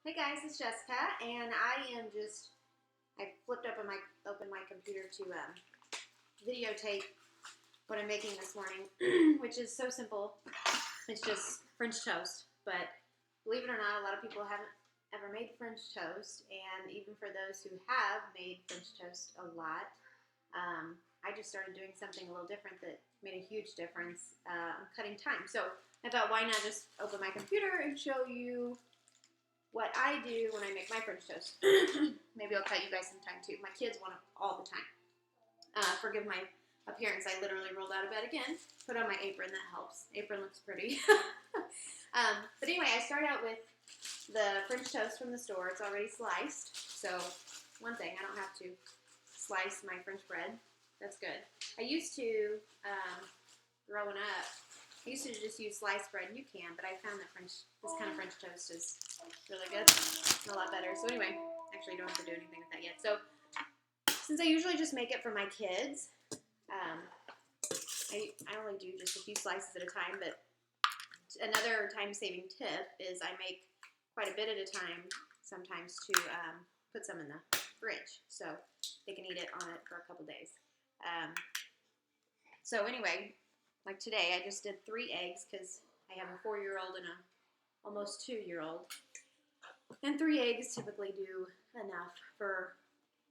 Hey guys, it's Jessica, and I flipped open my computer to videotape what I'm making this morning, which is so simple. It's just French toast, but believe it or not, a lot of people haven't ever made French toast, and even for those who have made French toast a lot, I just started doing something a little different that made a huge difference. I'm cutting time, so I thought, why not just open my computer and show you what I do when I make my French toast. Maybe I'll cut you guys some time too. My kids want it all the time. Forgive my appearance. I literally rolled out of bed again. Put on my apron. That helps. Apron looks pretty. But anyway, I start out with the French toast from the store. It's already sliced. So one thing, I don't have to slice my French bread. That's good. I used to, growing up, I used to just use sliced bread, and you can, but I found that this kind of French toast is really good. It's a lot better. So anyway, actually don't have to do anything with that yet. So since I usually just make it for my kids, I only do just a few slices at a time, but another time-saving tip is I make quite a bit at a time sometimes to put some in the fridge so they can eat it on it for a couple days. So anyway, like today, I just did 3 eggs because I have a 4-year-old and a almost 2-year-old. And 3 eggs typically do enough for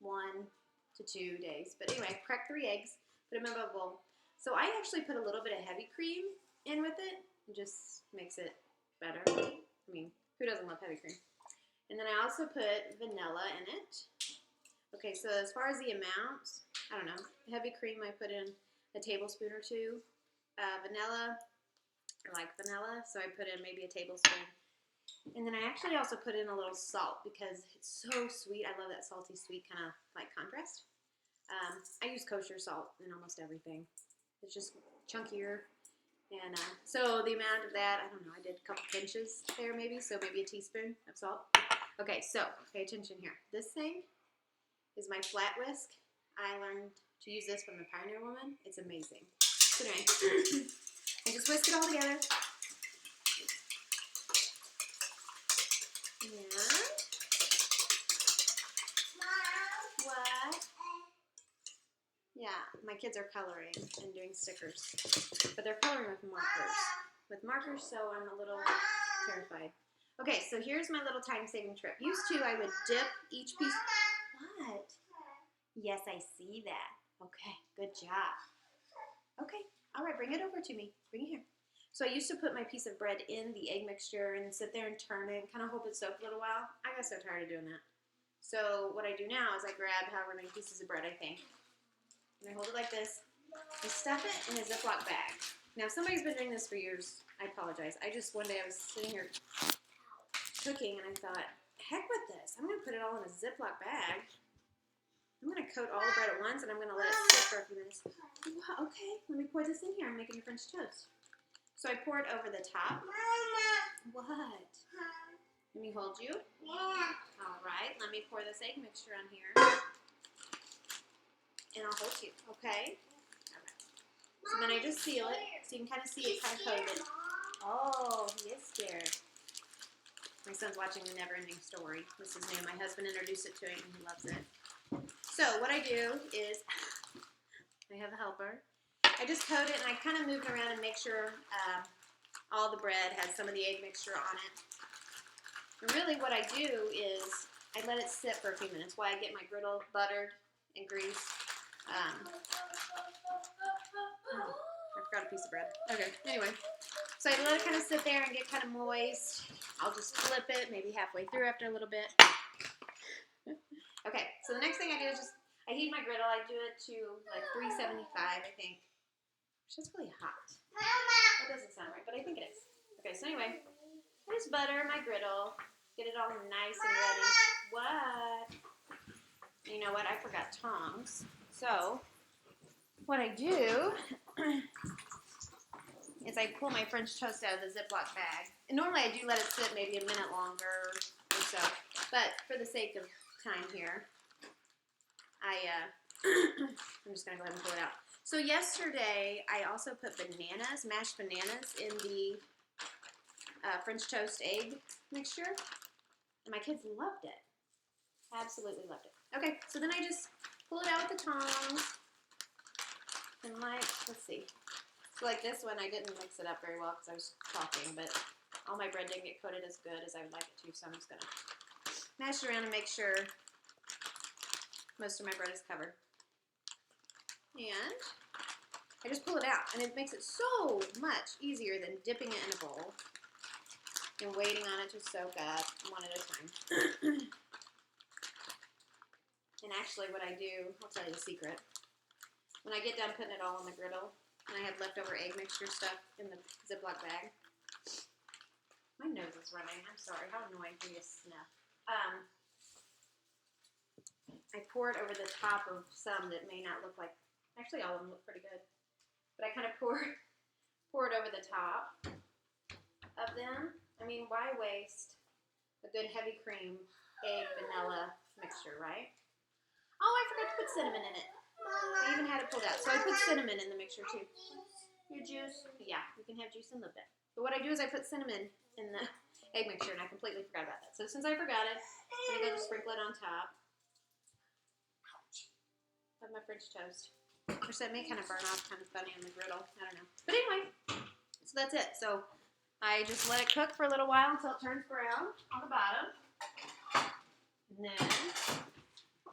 1 to 2 days. But anyway, crack 3 eggs, put them in a bowl. So I actually put a little bit of heavy cream in with it. It just makes it better. I mean, who doesn't love heavy cream? And then I also put vanilla in it. Okay, so as far as the amount, I don't know. Heavy cream, I put in a tablespoon or 2. Vanilla, I like vanilla, so I put in maybe a tablespoon. And then I actually also put in a little salt because it's so sweet. I love that salty sweet kind of like contrast. I use kosher salt in almost everything. It's just chunkier. And so the amount of that, I don't know, I did a couple pinches there maybe, so maybe a teaspoon of salt. Okay, so pay attention here. This thing is my flat whisk. I learned to use this from the Pioneer Woman. It's amazing. So anyway, I just whisk it all together. And what? Yeah, my kids are coloring and doing stickers, but they're coloring with markers. So I'm a little terrified. Okay, so here's my little time-saving trick. Used to, I would dip each piece. What? Yes, I see that. Okay, good job. Okay, all right, bring it over to me. Bring it here. So I used to put my piece of bread in the egg mixture and sit there and turn it and kind of hope it soaked a little while. I got so tired of doing that. So what I do now is I grab however many pieces of bread I think, and I hold it like this. I stuff it in a Ziploc bag. Now, if somebody's been doing this for years, I apologize. One day I was sitting here cooking, and I thought, heck with this. I'm going to put it all in a Ziploc bag. I'm going to coat all the bread at once, and I'm going to let it sit for a few minutes. Wow, okay, let me pour this in here. I'm making a French toast. So I pour it over the top. Mama. What? Let me hold you. Yeah. All right, let me pour this egg mixture on here. And I'll hold you, okay? All right. So then I just seal it, so you can kind of see it kind of coated. Oh, he is scared. My son's watching The Never-Ending Story. This is new. My husband introduced it to him, and he loves it. So what I do is, I have a helper. I just coat it, and I kind of move it around and make sure all the bread has some of the egg mixture on it. And really what I do is I let it sit for a few minutes while I get my griddle buttered and greased. I forgot a piece of bread. Okay, anyway. So I let it kind of sit there and get kind of moist. I'll just flip it maybe halfway through after a little bit. Okay, so the next thing I do is I heat my griddle. I do it to like 375, I think. Which is really hot. That doesn't sound right, but I think it is. Okay, so anyway, I just butter my griddle, get it all nice and ready. What? You know what? I forgot tongs. So what I do is I pull my French toast out of the Ziploc bag. And normally I do let it sit maybe a minute longer or so, but for the sake of time here, I'm just going to go ahead and pull it out. So yesterday, I also put mashed bananas in the French toast egg mixture. And my kids loved it. Absolutely loved it. Okay, so then I just pull it out with the tongs. And let's see. So like this one, I didn't mix it up very well because I was talking, but all my bread didn't get coated as good as I would like it to, so I'm just going to mash it around and make sure most of my bread is covered. And I just pull it out, and it makes it so much easier than dipping it in a bowl and waiting on it to soak up one at a time. And actually what I do, I'll tell you the secret. When I get done putting it all on the griddle, and I have leftover egg mixture stuff in the Ziploc bag. My nose is running. I'm sorry. How annoying for you to sniff. I pour it over the top of some that may not look like, actually all of them look pretty good. But I kind of pour it over the top of them. I mean, why waste a good heavy cream, egg, vanilla mixture, right? Oh, I forgot to put cinnamon in it. I even had it pulled out. So I put cinnamon in the mixture too. Your juice? Yeah, you can have juice in a little bit. But what I do is I put cinnamon in the egg mixture, and I completely forgot about that. So since I forgot it, I'm going to go just sprinkle it on top of my French toast. Which that may kind of burn off kind of funny on the griddle. I don't know. But anyway, so that's it. So I just let it cook for a little while until it turns brown on the bottom. And then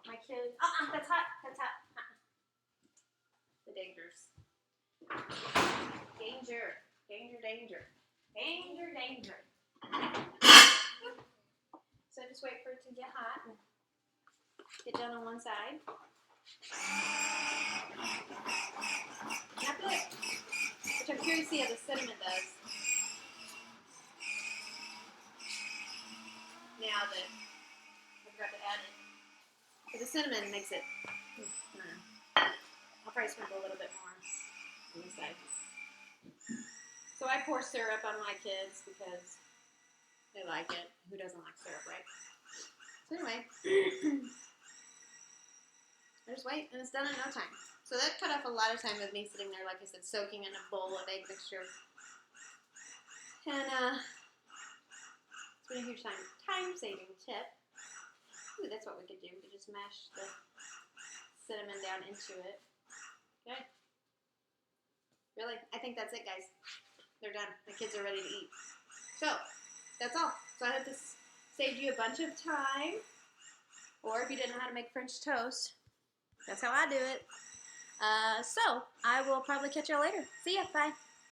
my kids, that's hot. That's hot. The dangers. Danger. Danger, danger. Danger, danger. So just wait for it to get hot and get done on one side. Not good. Which I'm curious to see how the cinnamon does. Now that I forgot to add it. But the cinnamon makes it, I don't know. I'll probably sprinkle a little bit more on the side. So I pour syrup on my kids because they like it. Who doesn't like syrup, right? So anyway, I just wait, and it's done in no time. So that cut off a lot of time of me sitting there, like I said, soaking in a bowl of egg mixture. And it's been a huge time-saving tip. Ooh, that's what we could do. We could just mash the cinnamon down into it. Okay. Really, I think that's it, guys. They're done. My kids are ready to eat. So, that's all. So I hope this saved you a bunch of time. Or if you didn't know how to make French toast, that's how I do it. So, I will probably catch y'all later. See ya. Bye.